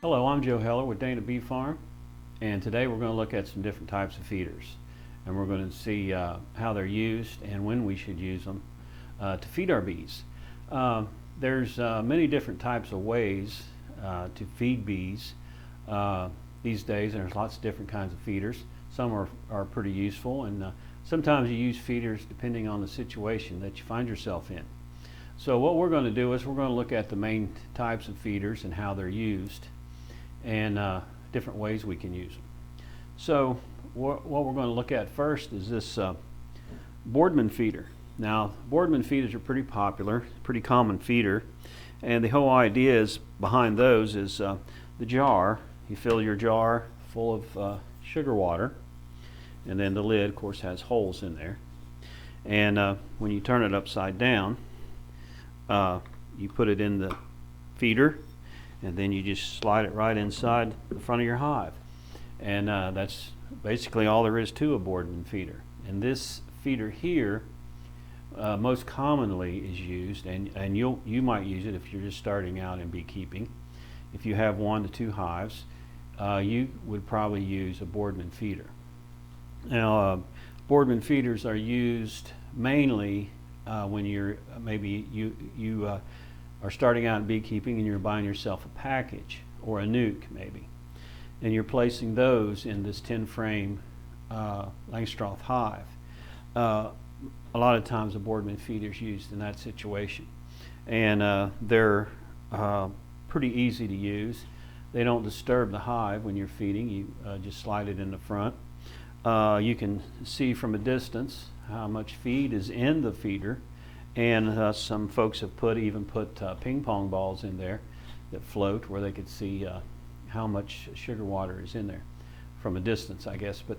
Hello, I'm Joe Heller with Dana Bee Farm, and today we're going to look at some different types of feeders, and we're going to see how they're used and when we should use them to feed our bees. There's many different types of ways to feed bees these days, and there's lots of different kinds of feeders. Some are pretty useful, and sometimes you use feeders depending on the situation that you find yourself in. So what we're going to do is we're going to look at the main types of feeders and how they're used, and different ways we can use them. So what we're going to look at first is this Boardman feeder. Now, Boardman feeders are pretty popular, pretty common feeder, and the whole idea is behind those is the jar. You fill your jar full of sugar water, and then the lid, of course, has holes in there. And when you turn it upside down, you put it in the feeder, and then you just slide it right inside the front of your hive. And that's basically all there is to a Boardman feeder. And this feeder here most commonly is used, and you might use it if you're just starting out in beekeeping. If you have 1 to 2 hives, you would probably use a Boardman feeder. Now, Boardman feeders are used mainly when you're you are starting out in beekeeping and you're buying yourself a package or a nuke maybe, and you're placing those in this 10-frame Langstroth hive. A lot of times a Boardman feeder is used in that situation, and they're pretty easy to use. They don't disturb the hive when you're feeding. You just slide it in the front. You can see from a distance how much feed is in the feeder, and some folks have even put ping pong balls in there that float where they could see how much sugar water is in there from a distance, I guess. But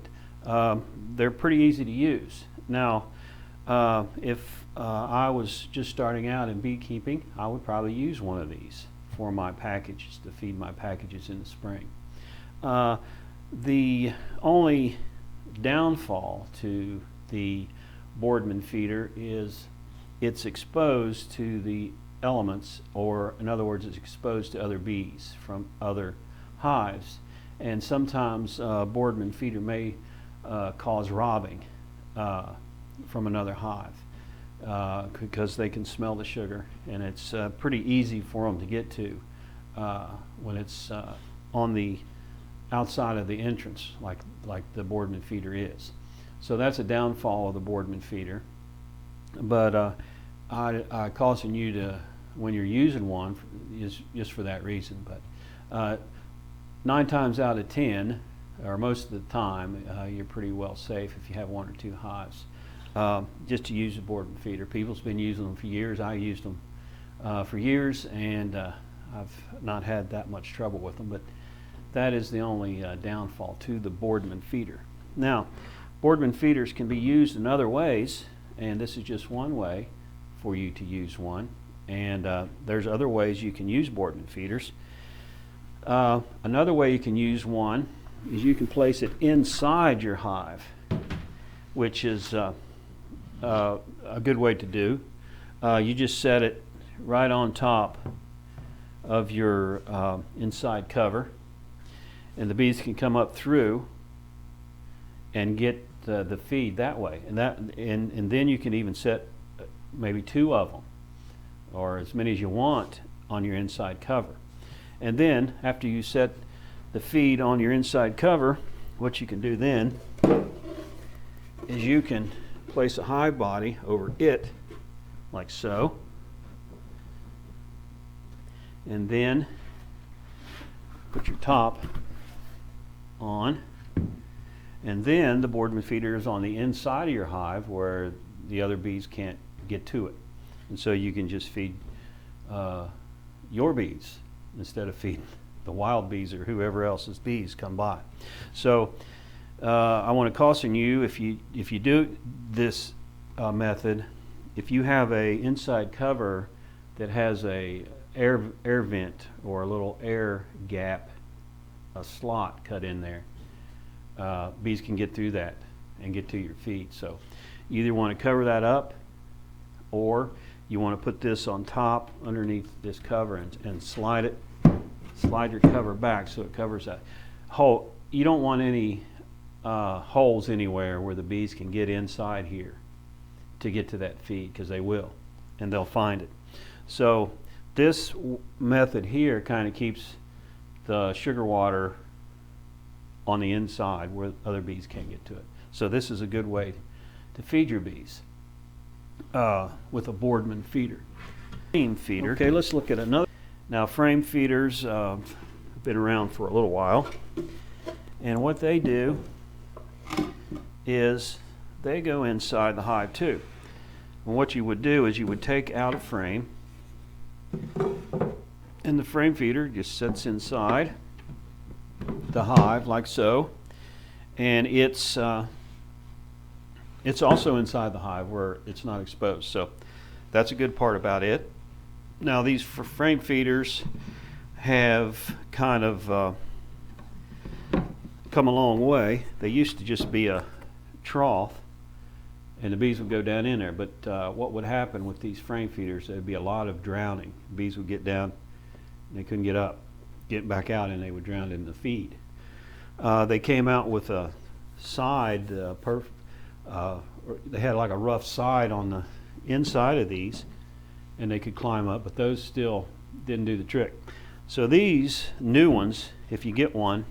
they're pretty easy to use. Now, if I was just starting out in beekeeping, I would probably use one of these for my packages, to feed my packages in the spring. The only downfall to the Boardman feeder is it's exposed to the elements, or in other words, it's exposed to other bees from other hives, and sometimes Boardman feeder may cause robbing from another hive because they can smell the sugar, and it's pretty easy for them to get to when it's on the outside of the entrance, like the Boardman feeder is. So that's a downfall of the Boardman feeder. But I caution you to, when you're using one, is just for that reason. But 9 times out of 10, or most of the time, you're pretty well safe if you have 1 or 2 hives. Just to use a Boardman feeder. People's been using them for years. I used them for years, and I've not had that much trouble with them. But that is the only downfall to the Boardman feeder. Now, Boardman feeders can be used in other ways, and this is just one way for you to use one. And there's other ways you can use Boardman feeders. Another way you can use one is you can place it inside your hive, which is a good way to do. You just set it right on top of your inside cover, and the bees can come up through and get the feed that way. And then you can even set maybe 2 of them, or as many as you want, on your inside cover. And then after you set the feed on your inside cover, what you can do then is you can place a hive body over it, like so, and then put your top on, and then the Boardman feeder is on the inside of your hive where the other bees can't get to it, and so you can just feed your bees instead of feeding the wild bees or whoever else's bees come by. So I want to caution you, if you do this method, if you have a inside cover that has a air vent or a little air gap, a slot cut in there, bees can get through that and get to your feed. So you either want to cover that up, or you want to put this on top underneath this cover and slide it slide your cover back so it covers that hole. You don't want any holes anywhere where the bees can get inside here to get to that feed, because they will, and they'll find it. So this method here kind of keeps the sugar water on the inside where other bees can't get to it. So this is a good way to feed your bees with a Boardman feeder. Frame feeder. Okay, let's look at another. Now, frame feeders have been around for a little while, and what they do is they go inside the hive too. And what you would do is you would take out a frame, and the frame feeder just sits inside the hive like so, and it's also inside the hive where it's not exposed. So that's a good part about it. Now, these frame feeders have kind of come a long way. They used to just be a trough and the bees would go down in there, but what would happen with these frame feeders, there'd be a lot of drowning. Bees would get down and they couldn't get up, get back out, and they would drown in the feed. They came out with a side, they had like a rough side on the inside of these, and they could climb up, but those still didn't do the trick. So these new ones, if you get one,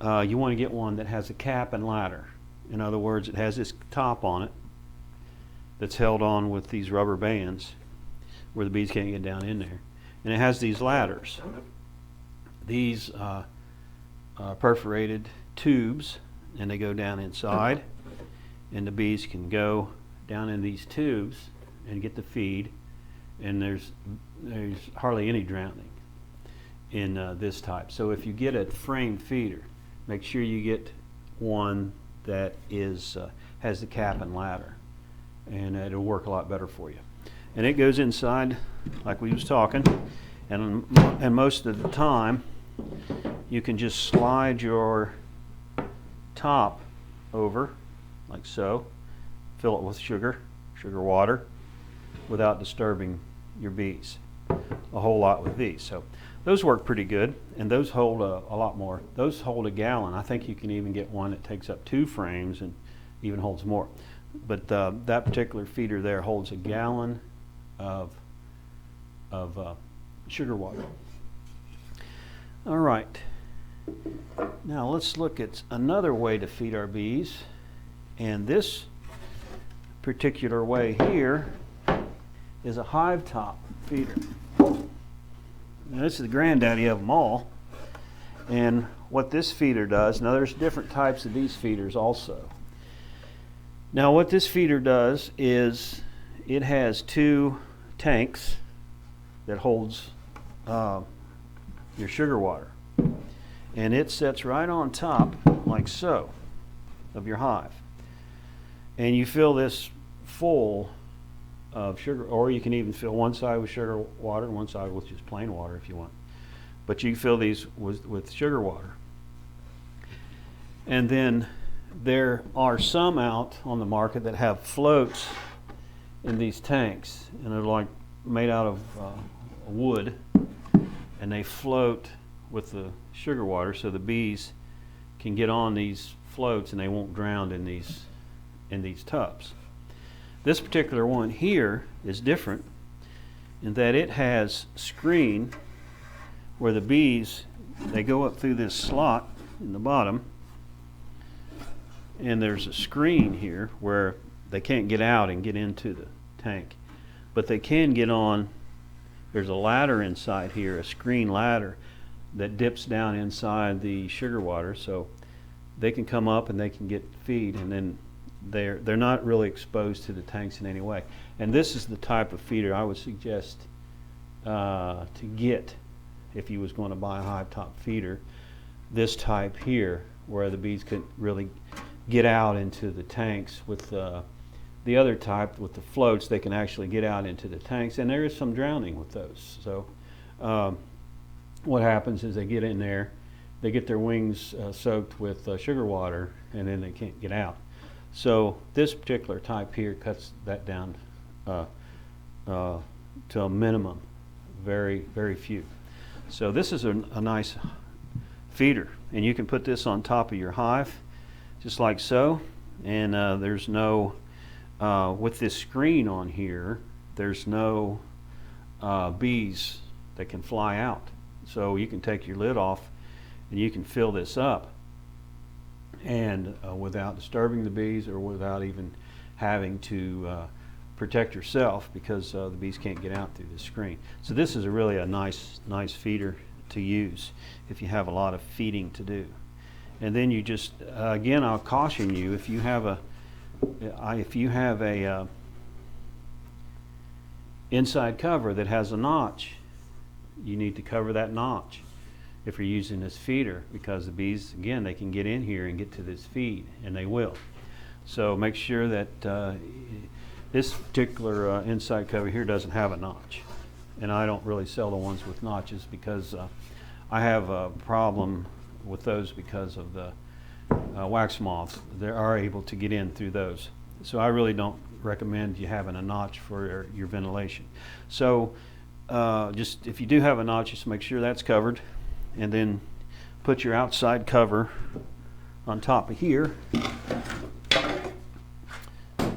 you want to get one that has a cap and ladder. In other words, it has this top on it that's held on with these rubber bands where the bees can't get down in there. And it has these ladders. These perforated tubes, and they go down inside, and the bees can go down in these tubes and get the feed, and there's hardly any drowning in this type. So if you get a frame feeder, make sure you get one that has the cap and ladder, and it'll work a lot better for you. And it goes inside like we was talking, and most of the time you can just slide your top over like so, fill it with sugar water, without disturbing your bees a whole lot with these. So those work pretty good, and those hold a lot more. Those hold a gallon. I think you can even get one that takes up 2 frames and even holds more. But that particular feeder there holds a gallon of sugar water. All right. Now let's look at another way to feed our bees, and this particular way here is a hive top feeder. Now, this is the granddaddy of them all, and what this feeder does, now there's different types of these feeders also. Now what this feeder does is it has 2 tanks that holds your sugar water, and it sits right on top like so of your hive, and you fill this full of sugar, or you can even fill one side with sugar water and one side with just plain water if you want, but you fill these with sugar water. And then there are some out on the market that have floats in these tanks, and they're like made out of wood, and they float with the sugar water so the bees can get on these floats and they won't drown in these tubs. This particular one here is different in that it has screen where the bees, they go up through this slot in the bottom, and there's a screen here where they can't get out and get into the tank, but they can get on. There's a ladder inside here, a screen ladder that dips down inside the sugar water, so they can come up and they can get feed, and then they're not really exposed to the tanks in any way. And this is the type of feeder I would suggest to get if you was going to buy a hive top feeder. This type here, where the bees could really get out into the tanks. With the other type with the floats, they can actually get out into the tanks, and there is some drowning with those. So what happens is they get in there, they get their wings soaked with sugar water, and then they can't get out. So this particular type here cuts that down to a minimum, very, very few. So this is a nice feeder, and you can put this on top of your hive just like so, and there's no with this screen on here, there's no bees that can fly out. So you can take your lid off and you can fill this up, and without disturbing the bees or without even having to protect yourself, because the bees can't get out through the screen. So this is really a nice feeder to use if you have a lot of feeding to do. And then you just again, I'll caution you, if you have a inside cover that has a notch, you need to cover that notch if you're using this feeder, because the bees, again, they can get in here and get to this feed, and they will. So make sure that this particular inside cover here doesn't have a notch. And I don't really sell the ones with notches because I have a problem with those because of the wax moths. They are able to get in through those. So I really don't recommend you having a notch for your ventilation. So just if you do have a notch, just make sure that's covered, and then put your outside cover on top of here,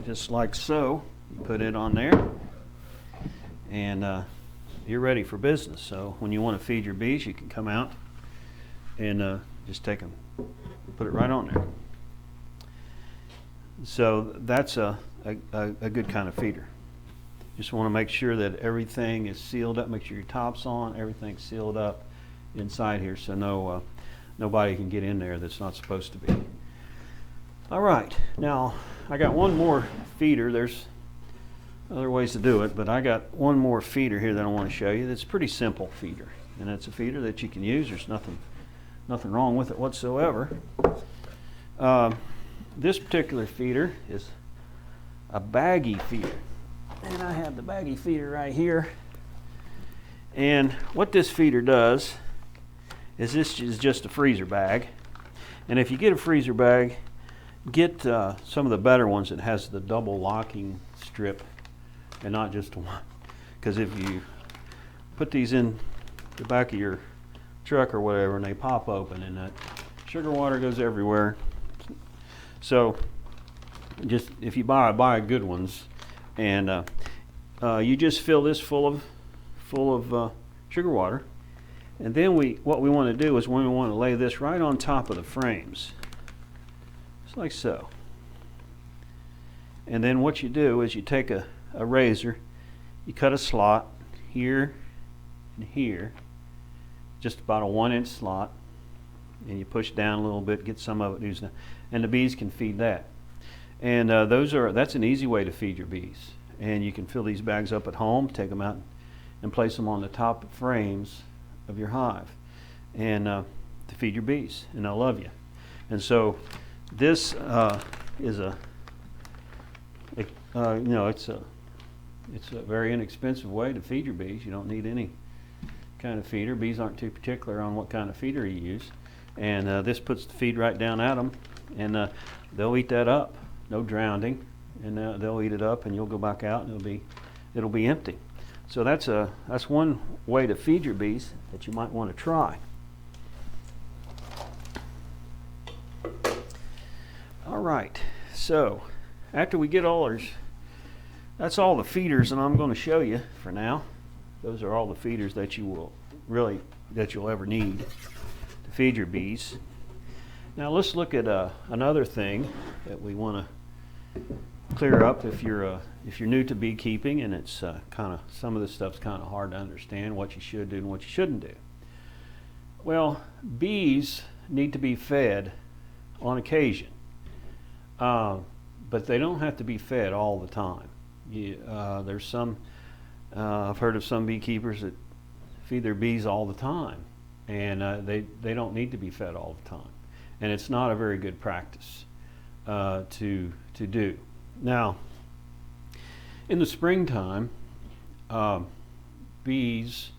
just like so. You put it on there, and you're ready for business. So when you want to feed your bees, you can come out and just take them, put it right on there. So that's a good kind of feeder. Just want to make sure that everything is sealed up. Make sure your top's on, everything's sealed up inside here, so nobody can get in there that's not supposed to be. All right, now I got one more feeder. There's other ways to do it, but I got one more feeder here that I want to show you. That's a pretty simple feeder, and it's a feeder that you can use. There's nothing wrong with it whatsoever. This particular feeder is a baggie feeder, and I have the baggie feeder right here. And what this feeder does is, this is just a freezer bag, and if you get a freezer bag, get some of the better ones that has the double locking strip and not just one, because if you put these in the back of your truck or whatever and they pop open, and that sugar water goes everywhere. So just if you buy good ones, and you just fill this full of sugar water, and then what we want to do is we want to lay this right on top of the frames, just like so. And then what you do is you take a razor, you cut a slot here and here, just about a 1-inch slot, and you push down a little bit, get some of it loose, and the bees can feed that. And that's an easy way to feed your bees. And you can fill these bags up at home, take them out and place them on the top frames of your hive, and to feed your bees, and they'll love you. And so this is it's a very inexpensive way to feed your bees. You don't need any kind of feeder. Bees aren't too particular on what kind of feeder you use, and this puts the feed right down at them, and they'll eat that up, no drowning, and they'll eat it up, and you'll go back out and it'll be empty. So that's one way to feed your bees that you might want to try. All right, so after we get all ours, that's all the feeders that I'm going to show you for now. Those are all the feeders that you'll ever need to feed your bees. Now let's look at another thing that we want to clear up if you're new to beekeeping, and it's some of this stuff's kind of hard to understand, what you should do and what you shouldn't do. Well, bees need to be fed on occasion, but they don't have to be fed all the time. There's some I've heard of some beekeepers that feed their bees all the time, and they don't need to be fed all the time, and it's not a very good practice to do. Now, in the springtime, bees,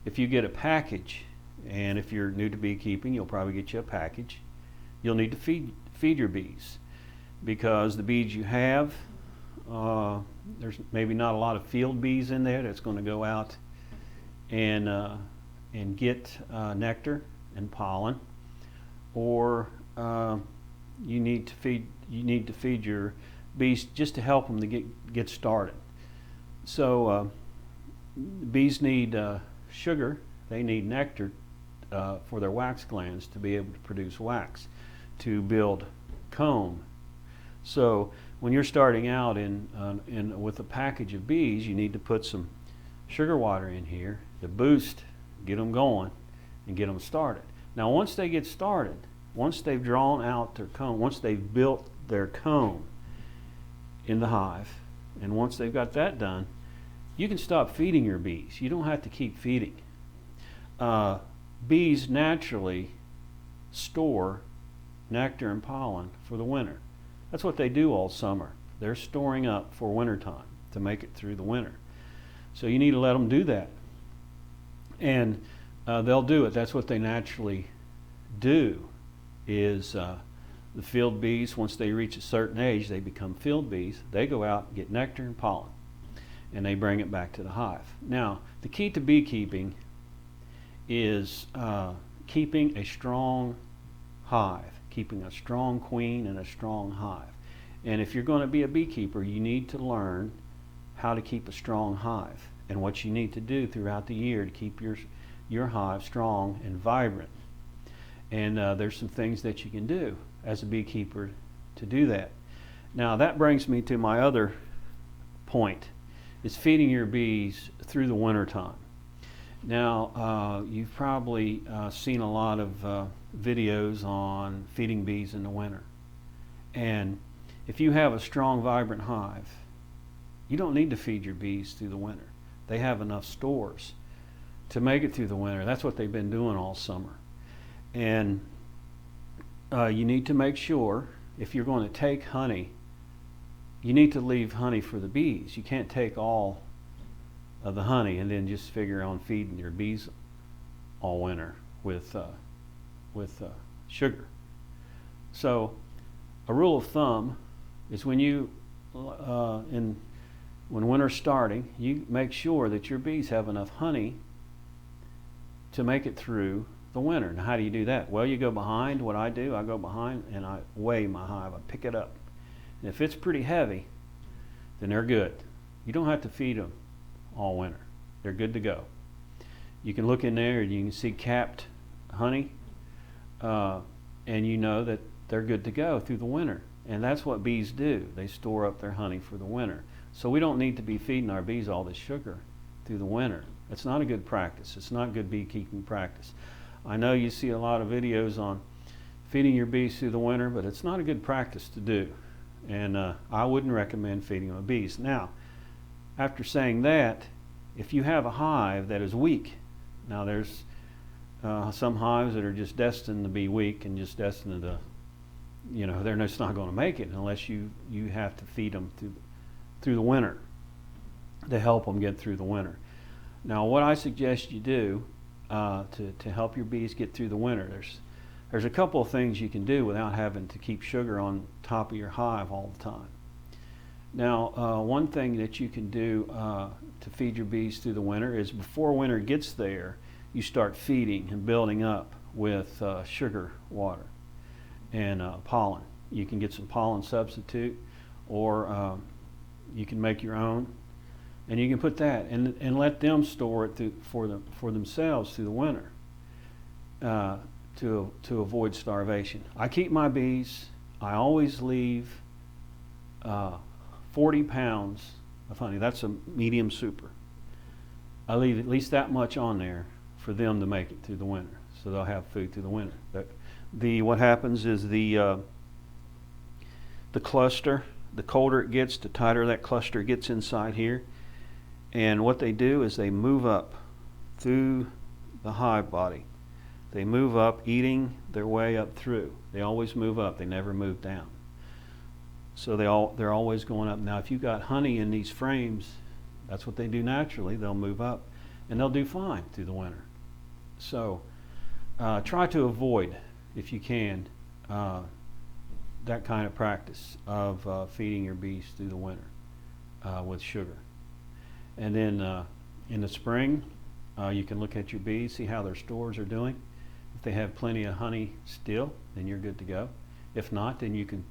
if you get a package, and if you're new to beekeeping, you'll probably get you a package, you'll need to feed your bees, because the bees you have, there's maybe not a lot of field bees in there that's going to go out and and get nectar and pollen, or you need to feed your bees just to help them to get started. So bees need sugar. They need nectar for their wax glands to be able to produce wax to build comb. So when you're starting out with a package of bees, you need to put some sugar water in here to boost, get them going, and get them started. Now once they get started, once they've drawn out their comb, once they've built their comb in the hive, and once they've got that done, you can stop feeding your bees. You don't have to keep feeding. Bees naturally store nectar and pollen for the winter. That's what they do all summer. They're storing up for wintertime to make it through the winter. So you need to let them do that. And they'll do it. That's what they naturally do. Is the field bees, once they reach a certain age, they become field bees. They go out and get nectar and pollen, and they bring it back to the hive. Now, the key to beekeeping is keeping a strong hive, keeping a strong queen and a strong hive. And if you're going to be a beekeeper, you need to learn how to keep a strong hive and what you need to do throughout the year to keep your hive strong and vibrant. And there's some things that you can do as a beekeeper to do that. Now that brings me to my other point, is feeding your bees through the winter time. Now you've probably seen a lot of videos on feeding bees in the winter. And if you have a strong, vibrant hive, you don't need to feed your bees through the winter. They have enough stores to make it through the winter. That's what they've been doing all summer. And you need to make sure, if you're going to take honey, you need to leave honey for the bees. You can't take all of the honey and then just figure on feeding your bees all winter with sugar. So a rule of thumb is when winter's starting, you make sure that your bees have enough honey to make it through the winter. Now how do you do that? Well, you go behind. What I do, I go behind and I weigh my hive. I pick it up. And if it's pretty heavy, then they're good. You don't have to feed them all winter. They're good to go. You can look in there and you can see capped honey, and you know that they're good to go through the winter. And that's what bees do. They store up their honey for the winter. So we don't need to be feeding our bees all this sugar through the winter. It's not a good practice. It's not good beekeeping practice. I know you see a lot of videos on feeding your bees through the winter, but it's not a good practice to do. And I wouldn't recommend feeding them bees. Now, after saying that, if you have a hive that is weak, now there's some hives that are just destined to be weak and just destined to, they're just not going to make it unless you have to feed them through the winter to help them get through the winter. Now, what I suggest you do to help your bees get through the winter, there's a couple of things you can do without having to keep sugar on top of your hive all the time. Now, one thing that you can do to feed your bees through the winter is before winter gets there, you start feeding and building up with sugar water and pollen. You can get some pollen substitute, or you can make your own. And you can put that and let them store it for themselves through the winter to avoid starvation. I keep my bees, I always leave 40 pounds of honey. That's a medium super. I leave at least that much on there for them to make it through the winter, so they'll have food through the winter. What happens is the cluster, the colder it gets, the tighter that cluster gets inside here. And what they do is they move up through the hive body. They move up, eating their way up through. They always move up. They never move down. So they're always going up. Now, if you've got honey in these frames, that's what they do naturally. They'll move up, and they'll do fine through the winter. So try to avoid, if you can, that kind of practice of feeding your bees through the winter with sugar. And then in the spring, You can look at your bees, see how their stores are doing. If they have plenty of honey still, then you're good to go. If not, then you can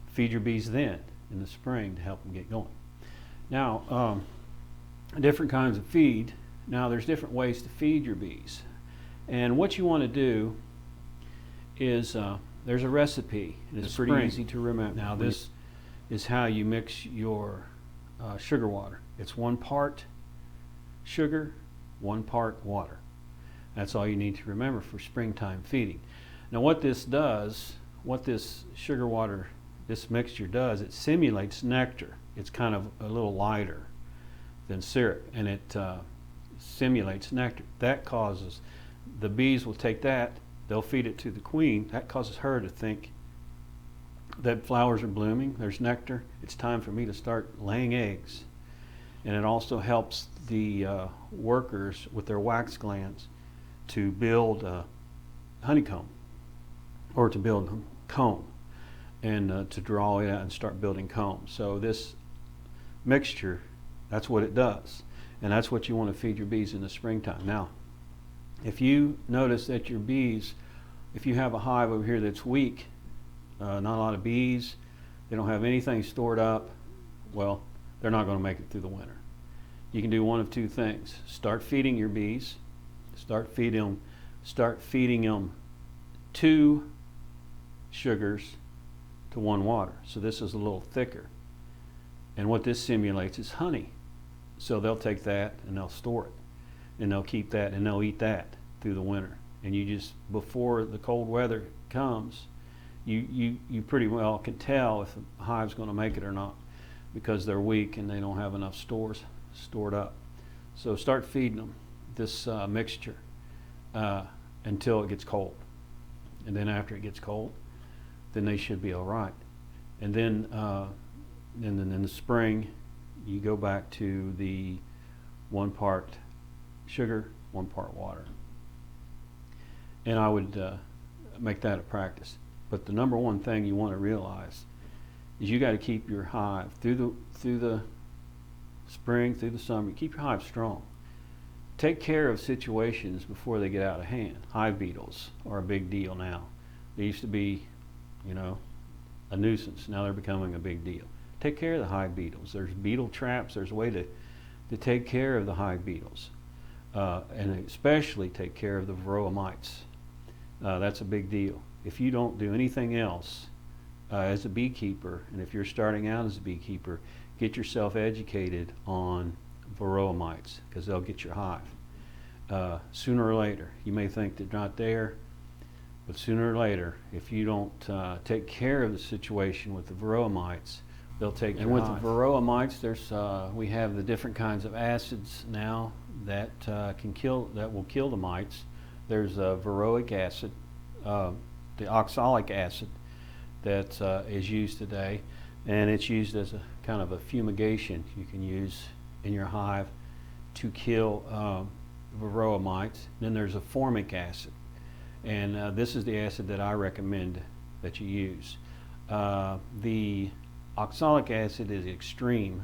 feed your bees then in the spring to help them get going. Now, different kinds of feed. Now, there's different ways to feed your bees. And what you want to do is, there's a recipe. It's pretty easy to remember. Now, this is how you mix your sugar water. It's 1 part sugar, 1 part water. That's all you need to remember for springtime feeding. Now, what this does, what this sugar water, this mixture does, it simulates nectar. It's kind of a little lighter than syrup, and it simulates nectar. That causes, the bees will take that, they'll feed it to the queen. That causes her to think that flowers are blooming, there's nectar, it's time for me to start laying eggs. And it also helps the workers with their wax glands to build honeycomb, or to build comb, and to draw it out and start building comb. So this mixture, that's what it does. And that's what you want to feed your bees in the springtime. Now, if you notice that your bees, if you have a hive over here that's weak, not a lot of bees, they don't have anything stored up, well, they're not going to make it through the winter. You can do one of 2 things. Start feeding your bees. Start feeding them 2 sugars to 1 water. So this is a little thicker. And what this simulates is honey. So they'll take that and they'll store it. And they'll keep that and they'll eat that through the winter. And you just, before the cold weather comes, you pretty well can tell if the hive's going to make it or not, because they're weak and they don't have enough stores stored up. So start feeding them this mixture until it gets cold. And then after it gets cold, then they should be all right. And then in the spring, you go back to the 1 part sugar, 1 part water. And I would make that a practice. But the number one thing you want to realize is you got to keep your hive through the spring, through the summer. Keep your hive strong. Take care of situations before they get out of hand. Hive beetles are a big deal now. They used to be, a nuisance. Now they're becoming a big deal. Take care of the hive beetles. There's beetle traps. There's a way to take care of the hive beetles. And especially take care of the varroa mites. That's a big deal. If you don't do anything else as a beekeeper, and if you're starting out as a beekeeper, get yourself educated on varroa mites, because they'll get your hive. Sooner or later, you may think they're not there, but sooner or later, if you don't take care of the situation with the varroa mites, they'll take your hive. And with the varroa mites, we have the different kinds of acids now that will kill the mites. There's varroic acid, the oxalic acid that is used today, and it's used as a kind of a fumigation you can use in your hive to kill varroa mites. Then there's a formic acid, and this is the acid that I recommend that you use. The oxalic acid is extreme.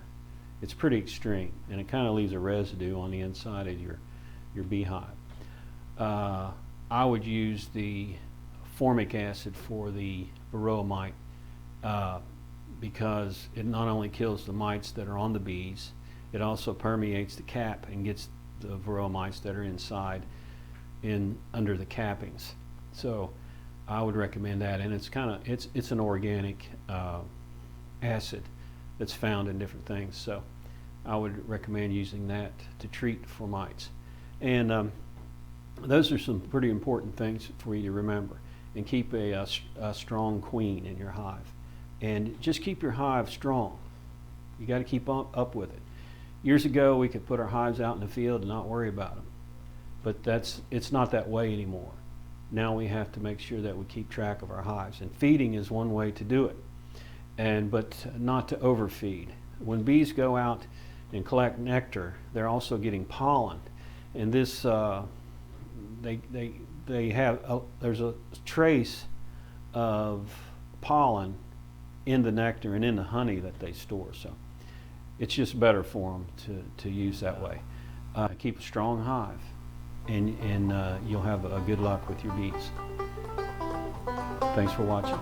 It's pretty extreme, and it kind of leaves a residue on the inside of your beehive. I would use the formic acid for the varroa mite because it not only kills the mites that are on the bees, it also permeates the cap and gets the varroa mites that are inside under the cappings. So I would recommend that, and it's an organic acid that's found in different things. So I would recommend using that to treat for mites. And those are some pretty important things for you to remember. And keep a strong queen in your hive. And just keep your hive strong. You got to keep up with it. Years ago, we could put our hives out in the field and not worry about them. But it's not that way anymore. Now we have to make sure that we keep track of our hives. And feeding is one way to do it. But not to overfeed. When bees go out and collect nectar, they're also getting pollen. And this, there's a trace of pollen in the nectar and in the honey that they store. So it's just better for them to use that way. Keep a strong hive, and you'll have a good luck with your bees. Thanks for watching.